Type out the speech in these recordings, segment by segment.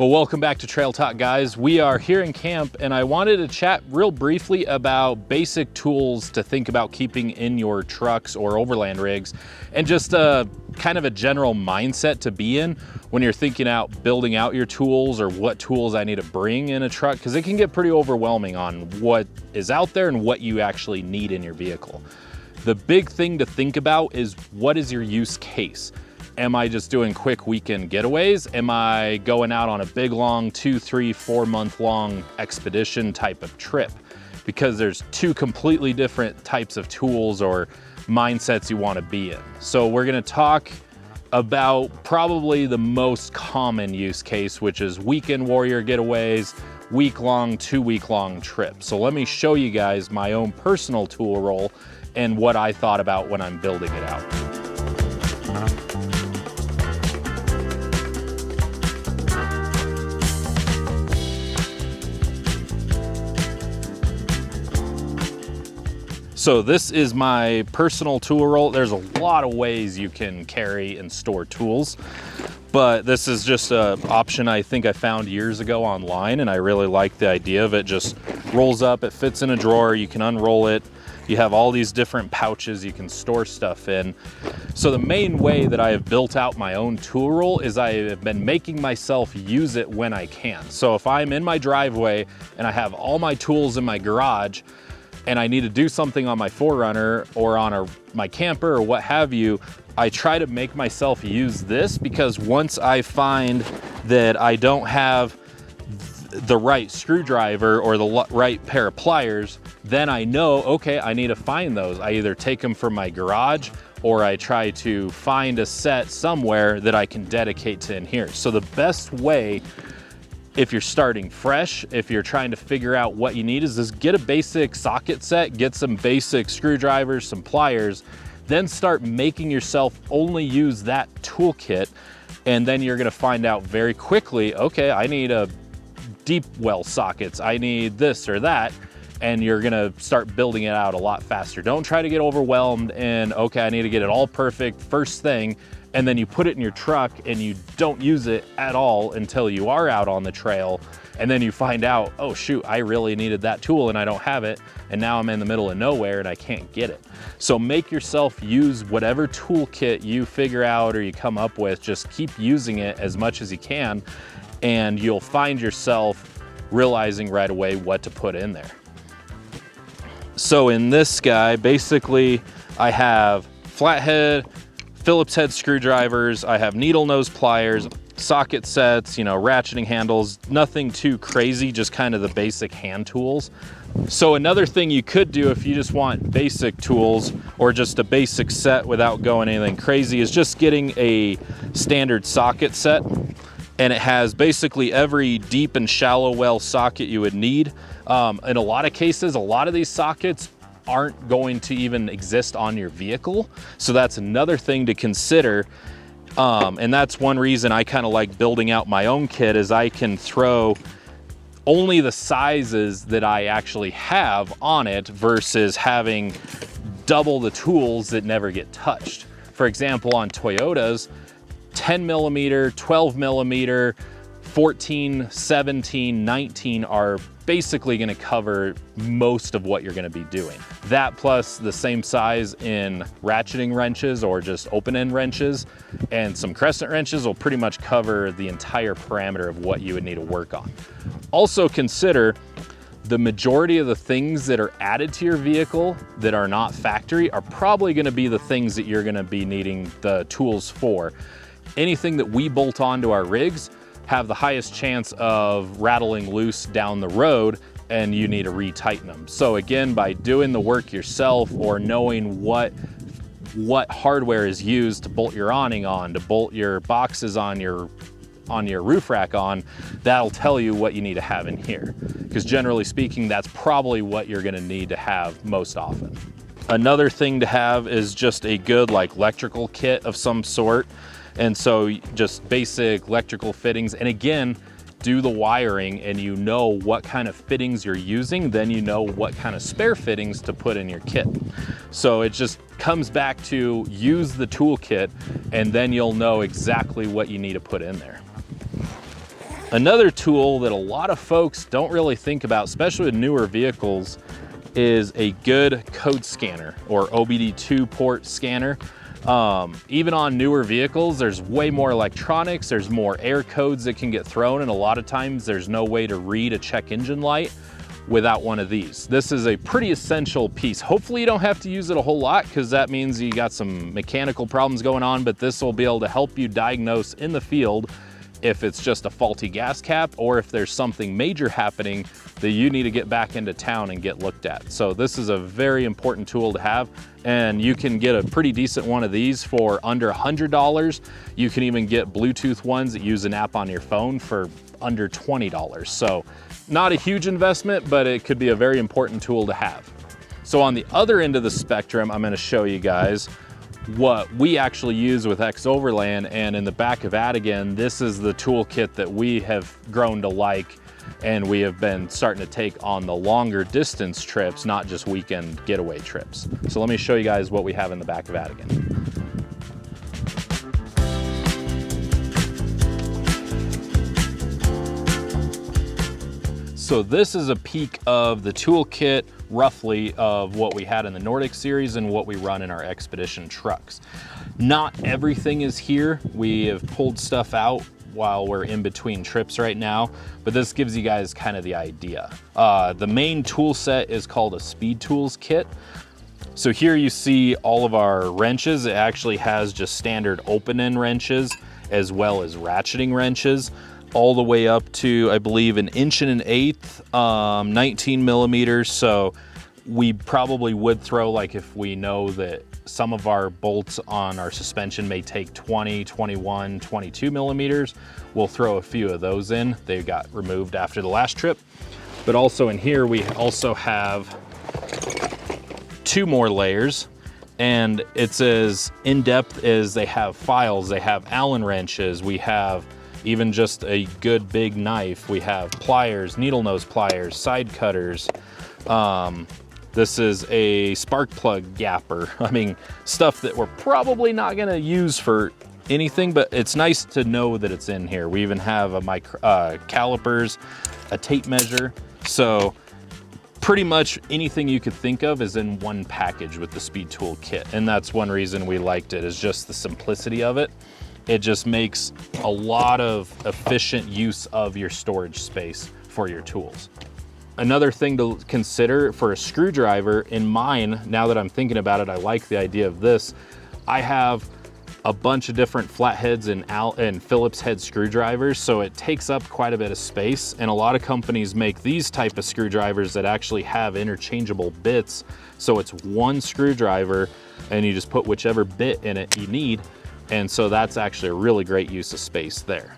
Well, welcome back to Trail Talk, guys. We are here in camp and I wanted to chat real briefly about basic tools to think about keeping in your trucks or overland rigs, and just kind of a general mindset to be in when you're thinking out building out your tools or what tools I need to bring in a truck, because it can get pretty overwhelming on what is out there and what you actually need in your vehicle. The big thing to think about is, what is your use case? Am I just doing quick weekend getaways? Am I going out on a big long 2, 3, 4 month long expedition type of trip? Because there's two completely different types of tools or mindsets you want to be in. So we're going to talk about probably the most common use case, which is weekend warrior getaways, week-long, 2-week-long trips. So let me show you guys my own personal tool roll and what I thought about when I'm building it out. So this is my personal tool roll. There's a lot of ways you can carry and store tools, but this is just an option I think I found years ago online, and I really like the idea of it. Just rolls up, it fits in a drawer, you can unroll it. You have all these different pouches you can store stuff in. So the main way that I have built out my own tool roll is I have been making myself use it when I can. So if I'm in my driveway and I have all my tools in my garage, and I need to do something on my 4Runner or on my camper or what have you, I try to make myself use this, because once I find that I don't have the right screwdriver or the right pair of pliers, then I know, okay, I need to find those. I either take them from my garage or I try to find a set somewhere that I can dedicate to in here. So the best way, if you're starting fresh, if you're trying to figure out what you need, is just get a basic socket set, get some basic screwdrivers, some pliers, then start making yourself only use that toolkit. And then you're gonna find out very quickly, okay, I need a deep well sockets, I need this or that, and you're gonna start building it out a lot faster. Don't try to get overwhelmed and, okay, I need to get it all perfect first thing, and then you put it in your truck and you don't use it at all until you are out on the trail. And then you find out, oh shoot, I really needed that tool and I don't have it. And now I'm in the middle of nowhere and I can't get it. So make yourself use whatever toolkit you figure out or you come up with. Just keep using it as much as you can, and you'll find yourself realizing right away what to put in there. So in this guy, basically I have flathead, Phillips head screwdrivers, I have needle nose pliers, socket sets, ratcheting handles, nothing too crazy, just kind of the basic hand tools. So another thing you could do if you just want basic tools or just a basic set without going anything crazy is just getting a standard socket set. And it has basically every deep and shallow well socket you would need. In a lot of cases, a lot of these sockets aren't going to even exist on your vehicle. So that's another thing to consider. And that's one reason I kind of like building out my own kit, is I can throw only the sizes that I actually have on it versus having double the tools that never get touched. For example, on Toyotas, 10 millimeter, 12 millimeter, 14, 17, 19 are basically gonna cover most of what you're gonna be doing. That plus the same size in ratcheting wrenches or just open end wrenches and some crescent wrenches will pretty much cover the entire parameter of what you would need to work on. Also consider the majority of the things that are added to your vehicle that are not factory are probably gonna be the things that you're gonna be needing the tools for. Anything that we bolt onto our rigs have the highest chance of rattling loose down the road, and you need to retighten them. So again, by doing the work yourself or knowing what hardware is used to bolt your awning on, to bolt your boxes on your roof rack on, that'll tell you what you need to have in here. Because generally speaking, that's probably what you're gonna need to have most often. Another thing to have is just a good electrical kit of some sort. And so just basic electrical fittings. And again, do the wiring and you know what kind of fittings you're using, then you know what kind of spare fittings to put in your kit. So it just comes back to use the toolkit and then you'll know exactly what you need to put in there. Another tool that a lot of folks don't really think about, especially with newer vehicles, is a good code scanner or OBD2 port scanner. Even on newer vehicles, there's way more electronics, there's more air codes that can get thrown, and a lot of times there's no way to read a check engine light without one of these. This is a pretty essential piece. Hopefully you don't have to use it a whole lot, because that means you got some mechanical problems going on, but this will be able to help you diagnose in the field if it's just a faulty gas cap or if there's something major happening that you need to get back into town and get looked at. So this is a very important tool to have, and you can get a pretty decent one of these for under $100. You can even get Bluetooth ones that use an app on your phone for under $20. So not a huge investment, but it could be a very important tool to have. So on the other end of the spectrum, I'm gonna show you guys what we actually use with Overland, and in the back of Adigan, this is the toolkit that we have grown to like, and we have been starting to take on the longer distance trips, not just weekend getaway trips. So let me show you guys what we have in the back of Adigan. So this is a peek of the toolkit, roughly, of what we had in the Nordic series and what we run in our Expedition trucks. Not everything is here. We have pulled stuff out while we're in between trips right now, but this gives you guys kind of the idea. The main tool set is called a Speed Tools kit. So here you see all of our wrenches. It actually has just standard open end wrenches as well as ratcheting wrenches, all the way up to, I believe, 1 1/8", 19 millimeters. So we probably would throw, like if we know that some of our bolts on our suspension may take 20, 21, 22 millimeters, we'll throw a few of those in. They got removed after the last trip. But also in here, we also have 2 more layers, and it's as in-depth as they have files. They have Allen wrenches, we have even just a good big knife. We have pliers, needle nose pliers, side cutters. This is a spark plug gapper. I mean, stuff that we're probably not gonna use for anything, but it's nice to know that it's in here. We even have a calipers, a tape measure. So pretty much anything you could think of is in one package with the Speed Tool kit. And that's one reason we liked it, is just the simplicity of it. It just makes a lot of efficient use of your storage space for your tools. Another thing to consider for a screwdriver, in mine, now that I'm thinking about it, I like the idea of this. I have a bunch of different flatheads and Phillips head screwdrivers, so it takes up quite a bit of space. And a lot of companies make these type of screwdrivers that actually have interchangeable bits. So it's one screwdriver and you just put whichever bit in it you need. And so that's actually a really great use of space there.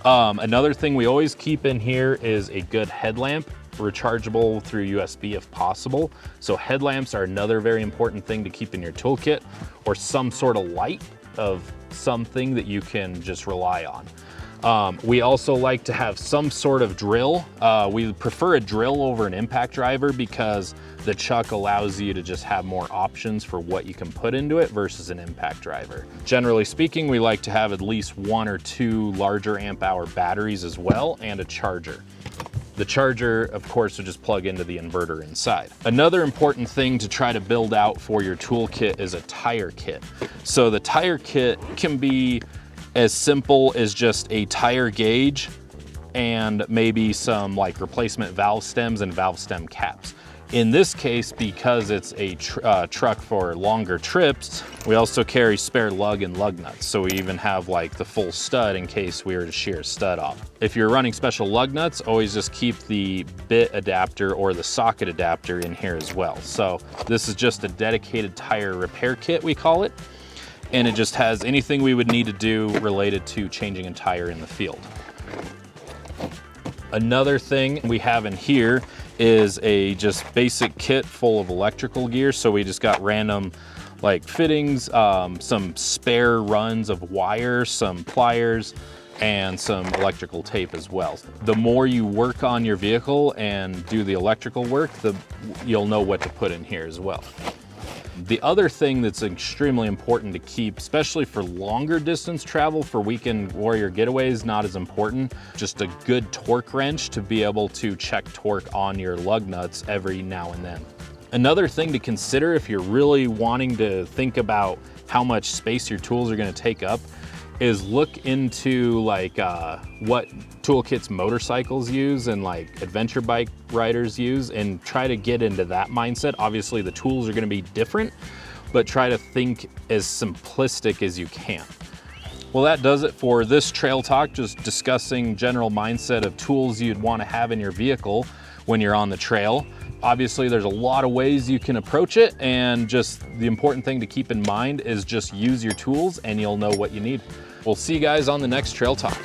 Another thing we always keep in here is a good headlamp, rechargeable through USB if possible. So headlamps are another very important thing to keep in your toolkit, or some sort of light of something that you can just rely on. We also like to have some sort of drill. We prefer a drill over an impact driver because the chuck allows you to just have more options for what you can put into it versus an impact driver. Generally speaking, we like to have at least 1 or 2 larger amp hour batteries as well, and a charger. The charger, of course, would just plug into the inverter inside. Another important thing to try to build out for your toolkit is a tire kit. So the tire kit can be as simple as just a tire gauge and maybe some like replacement valve stems and valve stem caps. In this case, because it's a truck for longer trips, we also carry spare lug and lug nuts. So we even have like the full stud in case we were to shear a stud off. If you're running special lug nuts, always just keep the bit adapter or the socket adapter in here as well. So this is just a dedicated tire repair kit, we call it. And it just has anything we would need to do related to changing a tire in the field. Another thing we have in here is a just basic kit full of electrical gear. So we just got random like fittings, some spare runs of wire, some pliers, and some electrical tape as well. The more you work on your vehicle and do the electrical work, you'll know what to put in here as well. The other thing that's extremely important to keep, especially for longer distance travel, for weekend warrior getaways, not as important, just a good torque wrench to be able to check torque on your lug nuts every now and then. Another thing to consider if you're really wanting to think about how much space your tools are going to take up is look into like what toolkits motorcycles use and like adventure bike riders use, and try to get into that mindset. Obviously the tools are going to be different, but try to think as simplistic as you can. Well, that does it for this trail talk, just discussing general mindset of tools you'd want to have in your vehicle when you're on the trail. Obviously there's a lot of ways you can approach it, and just the important thing to keep in mind is just use your tools and you'll know what you need. We'll see you guys on the next trail talk.